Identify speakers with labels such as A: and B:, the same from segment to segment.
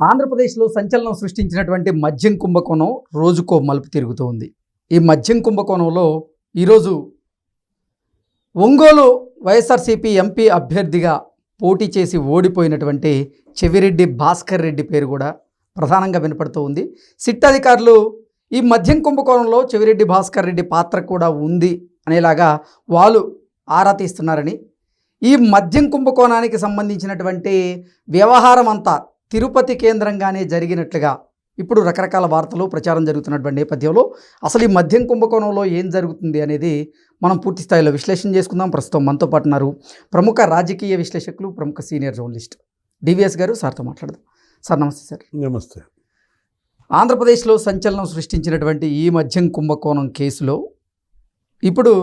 A: ఆంధ్రప్రదేశ్లో సంచలనం సృష్టించినటువంటి మద్యం కుంభకోణం రోజుకో మలుపు తిరుగుతూ ఉంది. ఈ మద్యం కుంభకోణంలో ఈరోజు ఒంగోలు వైఎస్ఆర్సీపీ ఎంపీ అభ్యర్థిగా పోటీ చేసి ఓడిపోయినటువంటి చెవిరెడ్డి భాస్కర్ రెడ్డి పేరు కూడా ప్రధానంగా వినపడుతూ ఉంది. సిట్ అధికారులు ఈ మద్యం కుంభకోణంలో చెవిరెడ్డి భాస్కర్ రెడ్డి పాత్ర కూడా ఉంది అనేలాగా వాళ్ళు ఆరా తీస్తున్నారని, ఈ మద్యం కుంభకోణానికి సంబంధించినటువంటి వ్యవహారం అంతా తిరుపతి కేంద్రంగానే జరిగినట్లుగా ఇప్పుడు రకరకాల వార్తలు ప్రచారం జరుగుతున్నటువంటి నేపథ్యంలో అసలు ఈ మద్యం కుంభకోణంలో ఏం జరుగుతుంది అనేది మనం పూర్తి స్థాయిలో విశ్లేషణ చేసుకుందాం. ప్రస్తుతం మనతో పాటు ఉన్నారు ప్రముఖ రాజకీయ విశ్లేషకులు, ప్రముఖ సీనియర్ జర్నలిస్ట్ డివిఎస్ గారు. సార్తో మాట్లాడదాం. సార్ నమస్తే. సార్
B: నమస్తే.
A: ఆంధ్రప్రదేశ్లో సంచలనం సృష్టించినటువంటి ఈ మద్యం కుంభకోణం కేసులో ఇప్పుడు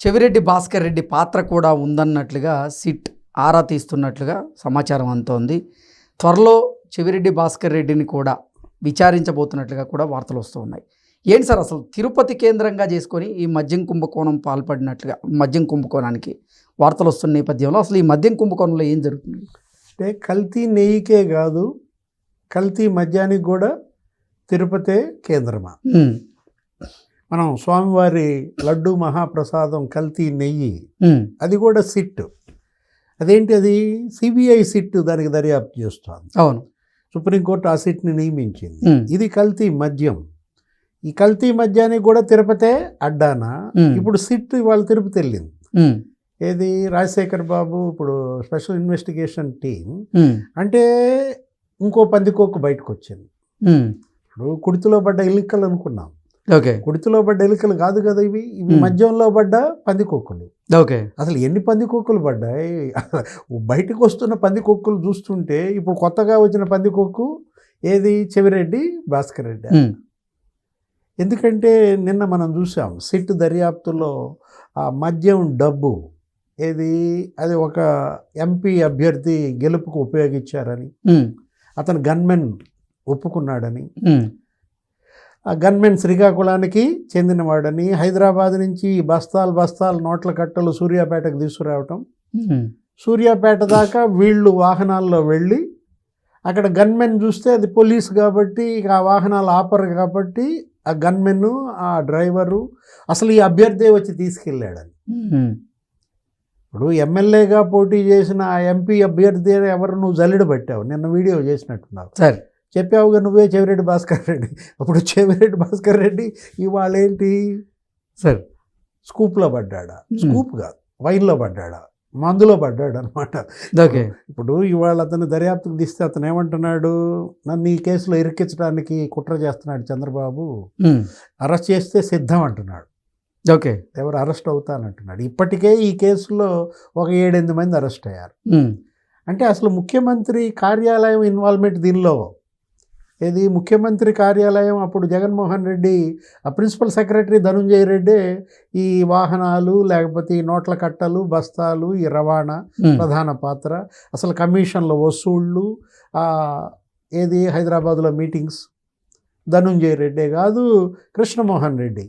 A: చెవిరెడ్డి భాస్కర్ రెడ్డి పాత్ర కూడా ఉందన్నట్లుగా సిట్ ఆరా తీస్తున్నట్లుగా సమాచారం అందుతోంది. త్వరలో చెవిరెడ్డి భాస్కర్ రెడ్డిని కూడా విచారించబోతున్నట్లుగా కూడా వార్తలు వస్తూ ఉన్నాయి. ఏంటి సార్ అసలు తిరుపతి కేంద్రంగా చేసుకొని ఈ మద్యం కుంభకోణం పాల్పడినట్లుగా మద్యం కుంభకోణానికి వార్తలు వస్తున్న నేపథ్యంలో అసలు ఈ మద్యం కుంభకోణంలో ఏం జరుగుతుంది?
B: అంటే కల్తీ నెయ్యికే కాదు, కల్తీ మద్యానికి కూడా తిరుపతే కేంద్రమా. మనం స్వామివారి లడ్డు మహాప్రసాదం కల్తీ నెయ్యి, అది కూడా సిట్. అదేంటి, అది సిబిఐ సిట్ దానికి దర్యాప్తు చేస్తుంది.
A: అవును,
B: సుప్రీంకోర్టు ఆ సిట్ని నియమించింది. ఇది కల్తీ మద్యం. ఈ కల్తీ మద్యానికి కూడా తిరుపతే అడ్డానా. ఇప్పుడు సిట్ ఇవాళ తిరుపతి వెళ్ళింది. ఏది, రాజశేఖర్ బాబు ఇప్పుడు స్పెషల్ ఇన్వెస్టిగేషన్ టీం అంటే ఇంకో పందికొక్కు బయటకు వచ్చింది. ఇప్పుడు కుడితిలో పడ్డ ఎలుకలు అనుకున్నాం.
A: ఓకే,
B: కుడితిలో పడ్డ ఎలుకలు కాదు కదా ఇవి, మద్యంలో పడ్డ పందికొక్కులు.
A: ఓకే,
B: అసలు ఎన్ని పందికొక్కులు పడ్డాయి? బయటకు వస్తున్న పందికొక్కులు చూస్తుంటే ఇప్పుడు కొత్తగా వచ్చిన పందికొక్కు ఏది, చెవిరెడ్డి భాస్కర్ రెడ్డి. ఎందుకంటే నిన్న మనం చూసాం సిట్ దర్యాప్తులో ఆ మద్యం డబ్బు ఏది, అది ఒక ఎంపీ అభ్యర్థి గెలుపుకు ఉపయోగించారని అతను గన్మెన్ ఒప్పుకున్నాడని, ఆ గన్మెన్ శ్రీకాకుళానికి చెందినవాడని, హైదరాబాద్ నుంచి బస్తాలు నోట్ల కట్టలు సూర్యాపేటకు తీసుకురావటం, సూర్యాపేట దాకా వీళ్ళు వాహనాల్లో వెళ్ళి అక్కడ గన్మెన్ చూస్తే అది పోలీస్ కాబట్టి ఆ వాహనాలు ఆపరు కాబట్టి ఆ గన్మెన్, ఆ డ్రైవరు, అసలు ఈ అభ్యర్థి వచ్చి తీసుకెళ్ళాడని. ఇప్పుడు ఎమ్మెల్యేగా పోటీ చేసిన ఆ ఎంపీ అభ్యర్థి ఎవరు నువ్వు జల్లెడ పట్టావు, నిన్న వీడియో చేసినట్టున్నావు.
A: సార్
B: చెప్పావుగా నువ్వే, చెవిరెడ్డి భాస్కర్ రెడ్డి. అప్పుడు చెవిరెడ్డి భాస్కర్ రెడ్డి ఇవాళ ఏంటి
A: సార్,
B: స్కూప్లో పడ్డాడా? స్కూప్ కాదు, వైన్లో పడ్డాడా, మందులో పడ్డాడు అనమాట.
A: ఓకే,
B: ఇప్పుడు ఇవాళ అతను దర్యాప్తుకు తీస్తే అతను ఏమంటున్నాడు, నన్ను ఈ కేసులో ఇరికించడానికి కుట్ర చేస్తున్నాడు చంద్రబాబు, అరెస్ట్ చేస్తే సిద్ధం అంటున్నాడు.
A: ఓకే,
B: ఎవరు అరెస్ట్ అవుతానంటున్నాడు. ఇప్పటికే ఈ కేసులో ఒక 7-8 మంది అరెస్ట్ అయ్యారు. అంటే అసలు ముఖ్యమంత్రి కార్యాలయం ఇన్వాల్వ్మెంట్ దీనిలో ఏది, ముఖ్యమంత్రి కార్యాలయం అప్పుడు జగన్మోహన్ రెడ్డి ఆ ప్రిన్సిపల్ సెక్రటరీ ధనుంజయ రెడ్డి ఈ వాహనాలు లేకపోతే ఈ నోట్ల కట్టలు బస్తాలు ఈ రవాణా ప్రధాన పాత్ర, అసలు కమిషన్ల వసూళ్ళు, ఏది హైదరాబాద్లో మీటింగ్స్ ధనుంజయ రెడ్డే కాదు, కృష్ణమోహన్ రెడ్డి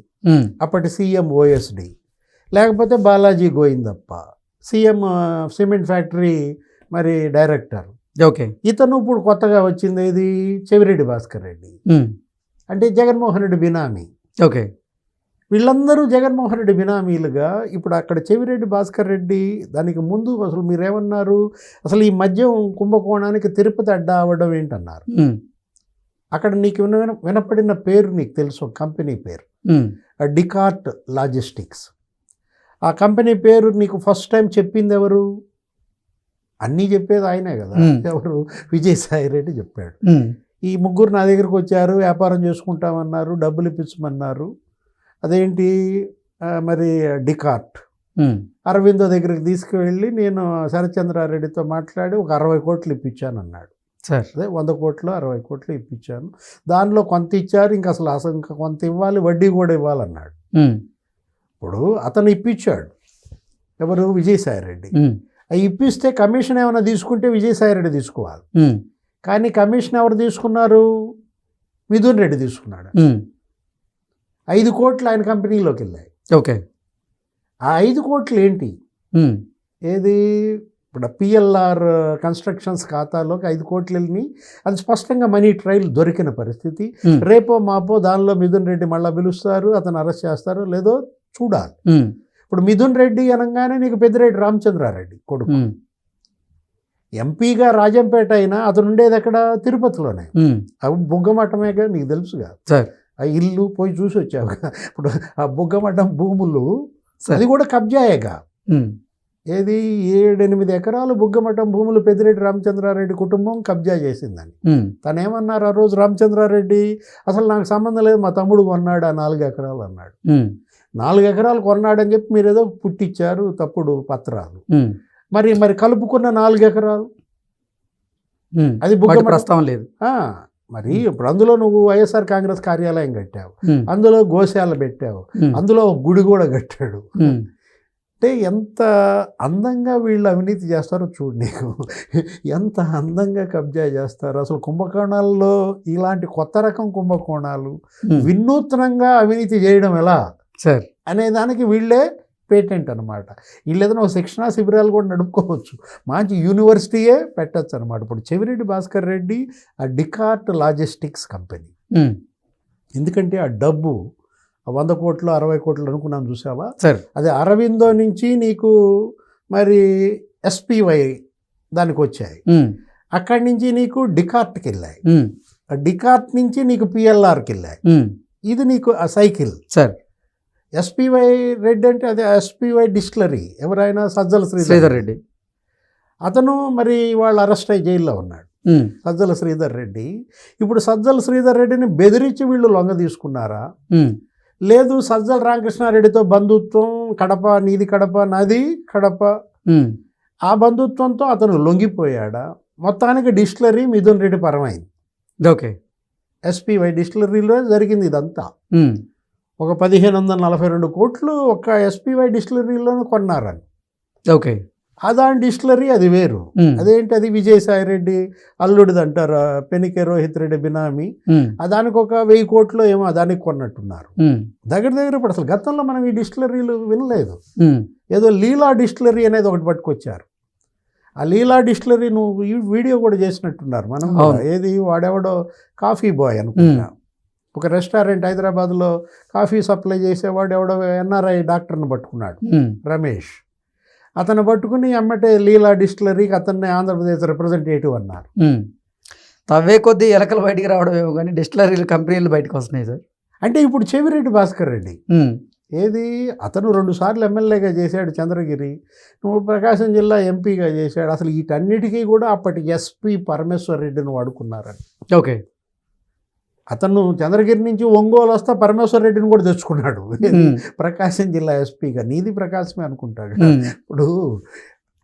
B: అప్పటి సీఎం ఓఎస్డి, లేకపోతే Balaji Govindappa CM cement factory మరి డైరెక్టర్.
A: ఓకే,
B: ఇతను ఇప్పుడు కొత్తగా వచ్చింది ఇది చెవిరెడ్డి భాస్కర్ రెడ్డి, అంటే జగన్మోహన్ రెడ్డి బినామీ.
A: ఓకే,
B: వీళ్ళందరూ జగన్మోహన్ రెడ్డి బినామీలుగా ఇప్పుడు అక్కడ చెవిరెడ్డి భాస్కర్ రెడ్డి. దానికి ముందు అసలు మీరేమన్నారు, అసలు ఈ మద్యం కుంభకోణానికి తిరుపతి అడ్డా అవ్వడం ఏంటన్నారు. అక్కడ నీకు వినపడిన పేరు నీకు తెలుసు, కంపెనీ పేరు డికార్ట్ లాజిస్టిక్స్. ఆ కంపెనీ పేరు నీకు ఫస్ట్ టైం చెప్పింది ఎవరు? అన్నీ చెప్పేది ఆయనే కదా, ఎవరు? విజయసాయి రెడ్డి చెప్పాడు. ఈ ముగ్గురు నా దగ్గరికి వచ్చారు, వ్యాపారం చేసుకుంటామన్నారు, డబ్బులు ఇప్పించమన్నారు. అదేంటి మరి డికార్ట్ అరవిందో దగ్గరికి తీసుకువెళ్ళి నేను శరత్చంద్రారెడ్డితో మాట్లాడి ఒక 60 కోట్లు ఇప్పించానన్నాడు.
A: సార్
B: అదే 100 కోట్లు 60 కోట్లు ఇప్పించాను, దానిలో కొంత ఇచ్చారు, ఇంకా కొంత ఇవ్వాలి, వడ్డీ కూడా ఇవ్వాలన్నాడు. ఇప్పుడు అతను ఇప్పించాడు, ఎవరు? విజయసాయి రెడ్డి. అవి ఇప్పిస్తే కమిషన్ ఏమైనా తీసుకుంటే విజయసాయి రెడ్డి తీసుకోవాలి, కానీ కమిషన్ ఎవరు తీసుకున్నారు? మిథున్ రెడ్డి తీసుకున్నాడు. 5 కోట్లు ఆయన కంపెనీలోకి వెళ్ళాయి.
A: ఓకే,
B: ఆ 5 కోట్లు ఏంటి, ఏది ఇప్పుడు పిఎల్ఆర్ కన్స్ట్రక్షన్స్ ఖాతాలోకి 5 కోట్లు వెళ్ళి అది స్పష్టంగా మనీ ట్రయల్ దొరికిన పరిస్థితి. రేపో మాపో దానిలో మిథున్ రెడ్డి మళ్ళీ పిలుస్తారు, అతను అరెస్ట్ చేస్తారో లేదో చూడాలి. ఇప్పుడు మిథున్ రెడ్డి అనగానే నీకు పెద్దిరెడ్డి రామచంద్రారెడ్డి కొడుకు ఎంపీగా రాజంపేట అయినా అతను ఉండేది ఎక్కడ తిరుపతిలోనే. అవి బుగ్గమఠమేగా, నీకు తెలుసుగా ఆ ఇల్లు పోయి చూసి వచ్చావు. ఇప్పుడు ఆ బుగ్గమఠం భూములు అది కూడా కబ్జాయేగా. ఏది 7-8 ఎకరాలు బుగ్గమఠం భూములు పెద్దిరెడ్డి రామచంద్రారెడ్డి కుటుంబం కబ్జా చేసిందని. తనేమన్నారు ఆ రోజు రామచంద్రారెడ్డి, అసలు నాకు సంబంధం లేదు, మా తమ్ముడు కొన్నాడు ఆ 4 ఎకరాలు అన్నాడు. 4 ఎకరాలు కొన్నాడని చెప్పి మీరు ఏదో పుట్టించారు తప్పుడు పత్రాలు. మరి కలుపుకున్న 4 ఎకరాలు అది బుగ్గమఠం
A: ప్రస్తావన లేదు.
B: మరి ఇప్పుడు అందులో నువ్వు వైఎస్ఆర్ కాంగ్రెస్ కార్యాలయం కట్టావు, అందులో గోశాల పెట్టావు, అందులో గుడి కూడా కట్టాడు. అంటే ఎంత అందంగా వీళ్ళు అవినీతి చేస్తారో చూడు. నీకు ఎంత అందంగా కబ్జా చేస్తారో. అసలు కుంభకోణాల్లో ఇలాంటి కొత్త రకం కుంభకోణాలు వినూత్నంగా అవినీతి చేయడం ఎలా
A: సార్
B: అనే దానికి వీళ్ళే పేటెంట్ అనమాట. వీళ్ళు ఏదైనా ఒక శిక్షణా శిబిరాలు కూడా నడుపుకోవచ్చు, మంచి యూనివర్సిటీయే పెట్టచ్చు అనమాట. ఇప్పుడు చెవిరెడ్డి భాస్కర్ రెడ్డి ఆ డికార్ట్ లాజిస్టిక్స్ కంపెనీ, ఎందుకంటే ఆ డబ్బు 100 కోట్లు 60 కోట్లు అనుకున్నాం చూసావా, అది అరవిందో నుంచి నీకు మరి ఎస్పీవై దానికి వచ్చాయి, అక్కడి నుంచి నీకు డికార్ట్కి వెళ్ళాయి, ఆ డికార్ట్ నుంచి నీకు పిఎల్ఆర్కి వెళ్ళాయి. ఇది నీకు ఆ సైకిల్. ఎస్పీవై రెడ్డి అంటే అదే ఎస్పీవై డిస్టిలరీ, ఎవరైనా సజ్జల శ్రీధర్ రెడ్డి, అతను మరి వాళ్ళు అరెస్ట్ అయ్యి జైల్లో ఉన్నాడు. సజ్జల శ్రీధర్ రెడ్డి. ఇప్పుడు సజ్జల శ్రీధర్ రెడ్డిని బెదిరించి వీళ్ళు లొంగ తీసుకున్నారా, లేదు సజ్జల రామకృష్ణారెడ్డితో బంధుత్వం, కడప నీది కడప నాది కడప, ఆ బంధుత్వంతో అతను లొంగిపోయాడా? మొత్తానికి డిస్టిలరీ మిథున్ రెడ్డి పరమైంది.
A: ఓకే, ఎస్పీవై
B: డిస్టిలరీలో జరిగింది ఇదంతా. ఒక 1542 కోట్లు ఒక ఎస్పీవై డిస్టిలరీలోనే కొన్నారని.
A: ఓకే,
B: అదాని డిస్టిలరీ అది వేరు. అదేంటి, అది విజయసాయి రెడ్డి అల్లుడిది అంటారు, పెనికే రోహిత్ రెడ్డి బినామీ. దానికి ఒక 1000 కోట్లు ఏమో దానికి కొన్నట్టున్నారు. దగ్గర ఇప్పుడు అసలు గతంలో మనం ఈ డిస్టిలరీలు వినలేదు. ఏదో లీలా డిస్టిలరీ అనేది ఒకటి పట్టుకొచ్చారు. ఆ లీలా డిస్టిలరీ నువ్వు ఈ వీడియో కూడా చేసినట్టున్నారు మనం. ఏది వాడెవడో కాఫీ బాయ్ అనుకుంటా, ఒక రెస్టారెంట్ హైదరాబాద్లో కాఫీ సప్లై చేసేవాడు ఎవడో ఎన్ఆర్ఐ డాక్టర్ని పట్టుకున్నాడు, రమేష్. అతను పట్టుకుని అమ్మటే లీలా డిస్టిలరీకి అతన్ని ఆంధ్రప్రదేశ్ రిప్రజెంటేటివ్ అన్నారు.
A: తవ్వే కొద్దీ ఎలకలు బయటికి రావడమేమో కానీ డిస్టిలరీలు కంపెనీలు బయటకు వస్తున్నాయి సార్.
B: అంటే ఇప్పుడు చెవిరెడ్డి భాస్కర్ రెడ్డి ఏది, అతను 2 సార్లు ఎమ్మెల్యేగా చేశాడు చంద్రగిరి, నువ్వు ప్రకాశం జిల్లా ఎంపీగా చేశాడు. అసలు వీటన్నిటికీ కూడా అప్పటి ఎస్పీ పరమేశ్వర్ రెడ్డిని వాడుకున్నారని.
A: ఓకే,
B: అతను చంద్రగిరి నుంచి ఒంగోలు వస్తా పరమేశ్వర్ రెడ్డిని కూడా తెచ్చుకున్నాడు ప్రకాశం జిల్లా ఎస్పీగా. నీది ప్రకాశమే అనుకుంటాడు. ఇప్పుడు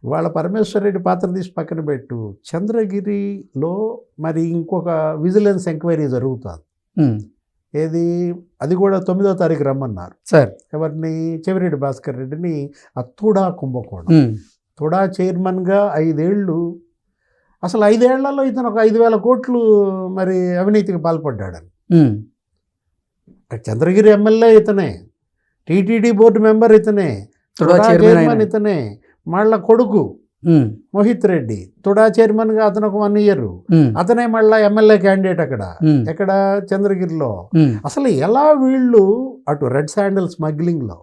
B: వాళ్ళ పరమేశ్వర్ రెడ్డి పాత్ర తీసి పక్కన పెట్టు, చంద్రగిరిలో మరి ఇంకొక విజిలెన్స్ ఎంక్వైరీ జరుగుతుంది. ఏది, అది కూడా 9వ తారీఖు రమ్మన్నారు
A: సార్.
B: ఎవరిని, చెవిరెడ్డి భాస్కర్ రెడ్డిని. ఆ తుడా కుంభకోణం, తుడా చైర్మన్గా 5 ఏళ్ళు, అసలు 5 ఏళ్లలో ఇతను ఒక 5,000 కోట్లు మరి అవినీతికి పాల్పడ్డాడని. చంద్రగిరి ఎమ్మెల్యే ఇతనే, టీటీడీ బోర్డు మెంబర్ ఇతనే, తుడా చైర్మన్ ఇతనే, మళ్ళా కొడుకు మోహిత్ రెడ్డి తుడా చైర్మన్గా అతను ఒక 1 ఇయర్, అతనే మళ్ళా ఎమ్మెల్యే క్యాండిడేట్ ఎక్కడ చంద్రగిరిలో. అసలు ఎలా వీళ్ళు అటు రెడ్ శాండల్ స్మగ్లింగ్లో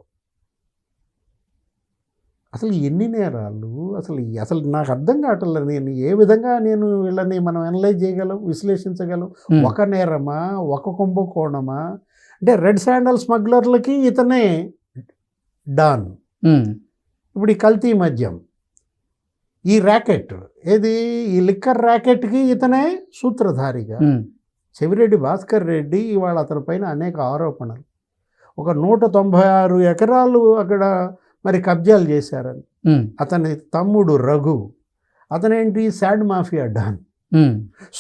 B: అసలు ఎన్ని నేరాలు, అసలు నాకు అర్థం కావట్లేదు. నేను ఏ విధంగా వీళ్ళని మనం అనలైజ్ చేయగలం, విశ్లేషించగలం? ఒక నేరమా, ఒక కుంభకోణమా? అంటే రెడ్ శాండల్ స్మగ్లర్లకి ఇతనే డాన్. ఇప్పుడు ఈ కల్తీ మద్యం, ఈ ర్యాకెట్ ఏది, ఈ లిక్కర్ ర్యాకెట్కి ఇతనే సూత్రధారిగా. చెవిరెడ్డి భాస్కర్ రెడ్డి ఇవాళ అతని పైన అనేక ఆరోపణలు. ఒక 196 ఎకరాలు అక్కడ మరి కబ్జాలు చేశారని. అతని తమ్ముడు రఘు, అతనేంటి శాండ్ మాఫియా డాన్.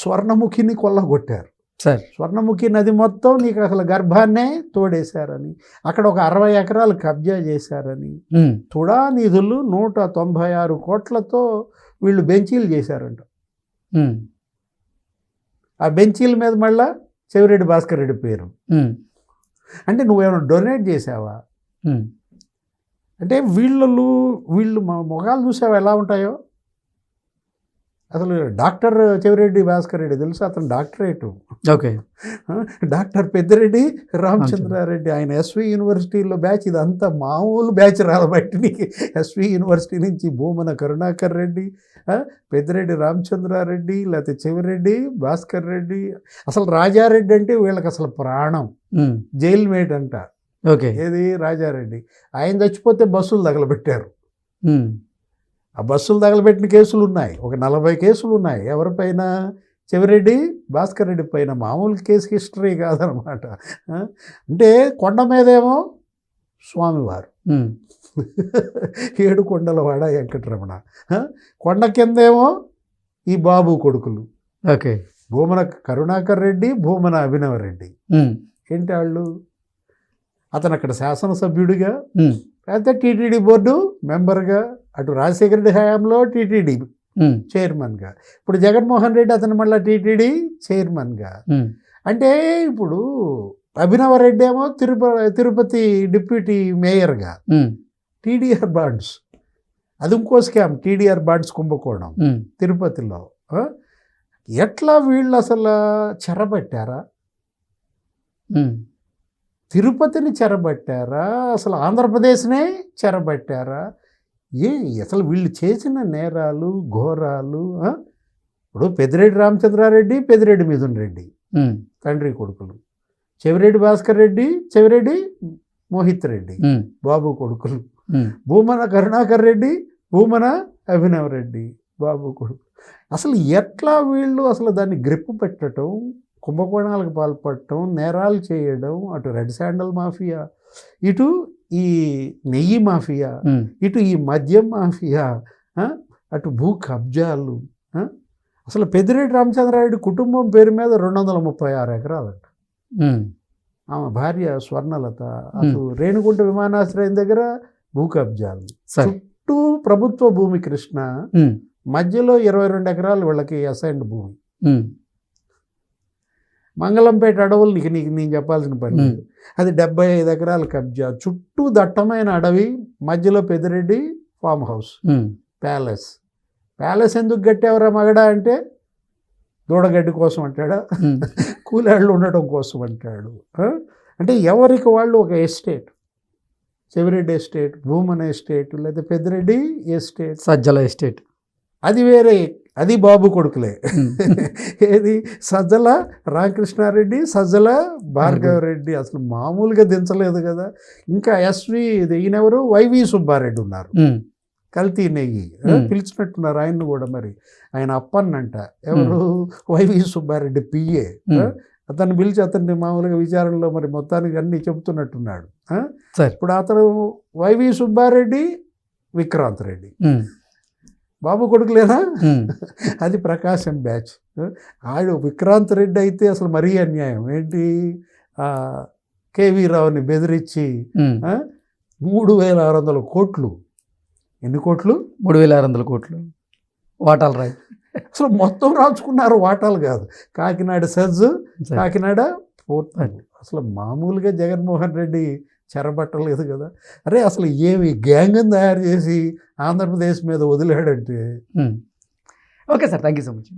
B: స్వర్ణముఖిని కొల్లగొట్టారు. స్వర్ణముఖి నది మొత్తం నీకు అసలు గర్భాన్నే తోడేశారని, అక్కడ ఒక 60 ఎకరాలు కబ్జా చేశారని, తుడా నిధులు 196 కోట్లతో వీళ్ళు బెంచీలు చేశారంట. ఆ బెంచీల మీద మళ్ళా చెవిరెడ్డి భాస్కర్ రెడ్డి పేరు. అంటే నువ్వేమైనా డొనేట్ చేసావా? అంటే వీళ్ళు మొగాలు చూసావా ఎలా ఉంటాయో? అసలు డాక్టర్ చెవిరెడ్డి భాస్కర్ రెడ్డి తెలుసు, అతను doctorate.
A: Okay.
B: Doctor Peddireddy Ramachandra Reddy, ఆయన ఎస్వి యూనివర్సిటీలో బ్యాచ్. ఇదంతా మామూలు బ్యాచ్ రాదు బయటికి. ఎస్వి యూనివర్సిటీ నుంచి భూమన కరుణాకర్ రెడ్డి, పెద్దిరెడ్డి రామచంద్రారెడ్డి, లేకపోతే చెవిరెడ్డి భాస్కర్ రెడ్డి. అసలు రాజారెడ్డి అంటే వీళ్ళకి అసలు ప్రాణం. జైల్ మేట్ అంట.
A: ఓకే.
B: ఏది రాజారెడ్డి, ఆయన చచ్చిపోతే బస్సులు తగలబెట్టారు. ఆ బస్సులు తగలబెట్టిన కేసులు ఉన్నాయి, ఒక 40 కేసులు ఉన్నాయి. ఎవరిపైన? చెవిరెడ్డి భాస్కర్ రెడ్డి పైన. మామూలు కేసు హిస్టరీ కాదనమాట. అంటే కొండ మీదేమో స్వామివారు, ఏడు కొండలవాడ వెంకటరమణ. కొండ కిందేమో ఈ బాబు కొడుకులు.
A: ఓకే.
B: భూమన కరుణాకర్ రెడ్డి, భూమన అభినవ రెడ్డి. ఏంటి వాళ్ళు? అతను అక్కడ శాసనసభ్యుడిగా, అయితే టీటీడీ బోర్డు మెంబర్గా, అటు రాజశేఖర రెడ్డి హయాంలో టీటీడీ చైర్మన్గా, ఇప్పుడు జగన్మోహన్ రెడ్డి అతను మళ్ళీ టీటీడీ చైర్మన్గా. అంటే ఇప్పుడు అభినవ రెడ్డి ఏమో తిరుపతి డిప్యూటీ మేయర్గా. టీడీఆర్ బాండ్స్, అది ఇంకో స్కామ్. టీడీఆర్ బాండ్స్ కుంభకోణం తిరుపతిలో. ఎట్లా వీళ్ళు అసలు చెరబట్టారా? తిరుపతిని చెరబట్టారా? అసలు ఆంధ్రప్రదేశ్నే చెరబట్టారా? అసలు వీళ్ళు చేసిన నేరాలు ఘోరాలు. ఇప్పుడు పెద్దిరెడ్డి రామచంద్రారెడ్డి, పెద్దిరెడ్డి మిథున్ రెడ్డి తండ్రి కొడుకులు. చెవిరెడ్డి భాస్కర్ రెడ్డి, చెవిరెడ్డి మోహిత్ రెడ్డి బాబు కొడుకులు. భూమన కరుణాకర్ రెడ్డి, భూమన అభినవ్ రెడ్డి బాబు కొడుకు. అసలు ఎట్లా వీళ్ళు అసలు దాన్ని గ్రిప్పు పెట్టడం, కుంభకోణాలకు పాల్పడటం, నేరాలు చేయడం, అటు రెడ్ శాండల్ మాఫియా, ఇటు ఈ నెయ్యి మాఫియా, ఇటు ఈ మద్యం మాఫియా, అటు భూ కబ్జాలు. అసలు పెద్దిరెడ్డి రామచంద్రారెడ్డి కుటుంబం పేరు మీద 236 ఎకరాలంట. ఆమె భార్య స్వర్ణలత అటు రేణుగుంట విమానాశ్రయం దగ్గర భూ కబ్జాలు, చుట్టూ ప్రభుత్వ భూమి కృష్ణ, మధ్యలో 22 ఎకరాలు వీళ్ళకి అసైన్డ్ భూమి. మంగళంపేట అడవులు నీకు నేను చెప్పాల్సిన పని లేదు. అది 75 ఎకరాల కబ్జా, చుట్టూ దట్టమైన అడవి, మధ్యలో Peddireddy farm house, palace. Palace ఎందుకు కట్టేవరా మగడా అంటే దూడగడ్డి కోసం అంటాడా, కూలాళ్ళు ఉండటం కోసం అంటాడు. అంటే ఎవరికి వాళ్ళు ఒక estate, Chevireddy estate, Bhumana estate, లేదా పెద్దిరెడ్డి ఎస్టేట్,
A: సజ్జల ఎస్టేట్,
B: అది వేరే, అది బాబు కొడుకులే. ఏది సజ్జల రామకృష్ణారెడ్డి, సజ్జల భార్గవరెడ్డి. అసలు మామూలుగా దించలేదు కదా. ఇంకా ఎస్వి ఈయనెవరు, వైవి సుబ్బారెడ్డి ఉన్నారు, కల్తీ నెయ్యి పిలిచినట్టున్నారు ఆయన్ను కూడా. మరి ఆయన అప్పన్నంట. ఎవరు? YV Subba Reddy PA. అతన్ని పిలిచి అతన్ని మామూలుగా విచారణలో మరి మొత్తానికి అన్ని చెబుతున్నట్టున్నాడు. ఇప్పుడు అతను వైవి సుబ్బారెడ్డి, విక్రాంత్ రెడ్డి బాబు కొడుకులేనా? అది ప్రకాశం బ్యాచ్. ఆడు విక్రాంత్ రెడ్డి అయితే అసలు మరీ అన్యాయం. ఏంటి, కేవీ రావుని బెదిరించి 3600 కోట్లు. ఎన్ని కోట్లు?
A: 3600 కోట్లు వాటాలు రాయి.
B: అసలు మొత్తం రాచుకున్నారు, వాటాలు కాదు. Kakinada SEZ, Kakinada port. అసలు మామూలుగా జగన్మోహన్ రెడ్డి చెరబట్టలేదు కదా. అరే అసలు ఏమి గ్యాంగ్ని తయారు చేసి ఆంధ్రప్రదేశ్ మీద వదిలాడంటే.
A: Okay sir, thank you so much.